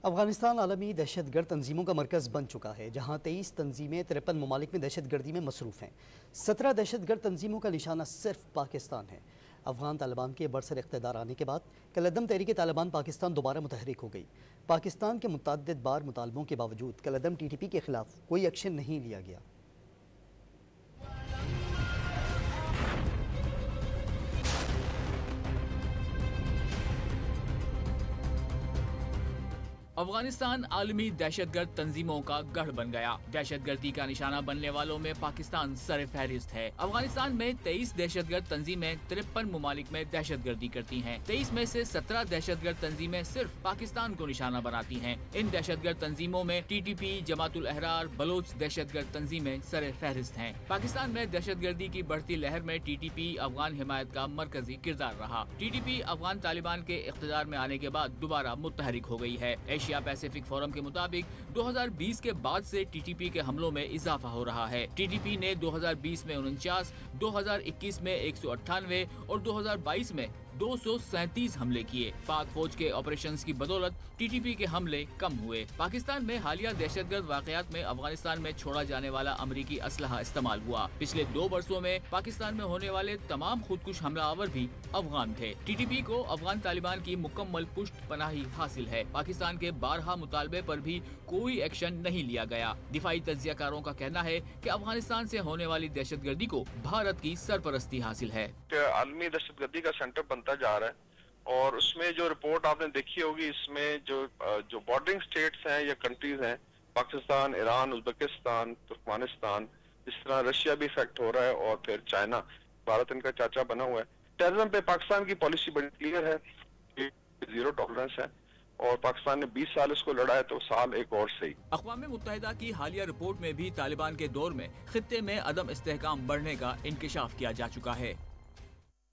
افغانستان عالمی دہشت گرد تنظیموں کا مرکز بن چکا ہے، جہاں 23 تنظیمیں 53 ممالک میں دہشت گردی میں مصروف ہیں۔ 17 دہشت گرد تنظیموں کا نشانہ صرف پاکستان ہے۔ افغان طالبان کے برسر اقتدار آنے کے بعد کالعدم تحریک طالبان پاکستان دوبارہ متحرک ہو گئی۔ پاکستان کے متعدد بار مطالبوں کے باوجود کالعدم ٹی ٹی پی کے خلاف کوئی ایکشن نہیں لیا گیا۔ افغانستان عالمی دہشت گرد تنظیموں کا گڑھ بن گیا۔ دہشت گردی کا نشانہ بننے والوں میں پاکستان سر فہرست ہے۔ افغانستان میں 23 دہشت گرد تنظیمیں 53 ممالک میں دہشت گردی کرتی ہیں۔ 23 میں سے 17 دہشت گرد تنظیمیں صرف پاکستان کو نشانہ بناتی ہیں۔ ان دہشت گرد تنظیموں میں ٹی ٹی پی، جماعت الاحرار، بلوچ دہشت گرد تنظیمیں سر فہرست ہیں۔ پاکستان میں دہشت گردی کی بڑھتی لہر میں ٹی ٹی پی افغان حمایت کا مرکزی کردار رہا۔ T T P Afghan Taliban کے اقتدار میں آنے کے بعد دوبارہ متحرک ہو گئی ہے۔ ایشیا پیسیفک فورم کے مطابق 2020 کے بعد سے ٹی ٹی پی کے حملوں میں اضافہ ہو رہا ہے۔ ٹی ٹی پی نے 2020 میں 49، 2021 میں 198 اور 2022 میں 237 حملے کیے۔ پاک فوج کے آپریشنز کی بدولت ٹی ٹی پی کے حملے کم ہوئے۔ پاکستان میں حالیہ دہشت گرد واقعات میں افغانستان میں چھوڑا جانے والا امریکی اسلحہ استعمال ہوا۔ پچھلے 2 برسوں میں پاکستان میں ہونے والے تمام خودکش حملہ آور بھی افغان تھے۔ ٹی ٹی پی کو افغان طالبان کی مکمل پشت پناہی حاصل ہے۔ پاکستان کے بارہا مطالبے پر بھی کوئی ایکشن نہیں لیا گیا۔ دفاعی تجزیہ کاروں کا کہنا ہے کہ افغانستان سے ہونے والی دہشت گردی کو بھارت کی سرپرستی حاصل ہے۔ عالمی دہشت گردی کا سینٹر بنتا جا رہا ہے، اور اس میں جو رپورٹ آپ نے دیکھی ہوگی، اس میں جو بارڈرنگ سٹیٹس ہیں یا کنٹریز ہیں، پاکستان، ایران، ازبکستان، ترکمانستان، اس طرح رشیا بھی افیکٹ ہو رہا ہے، اور پھر چائنا، بھارت ان کا چاچا بنا ہوا ہے۔ ٹیررزم پہ پاکستان کی پالیسی بڑی کلیئر ہے، زیرو ٹالرنس ہے، اور پاکستان نے 20 سال اس کو لڑا ہے، تو سال ایک اور صحیح۔ اقوام متحدہ کی حالیہ رپورٹ میں بھی طالبان کے دور میں خطے میں عدم استحکام بڑھنے کا انکشاف کیا جا چکا ہے۔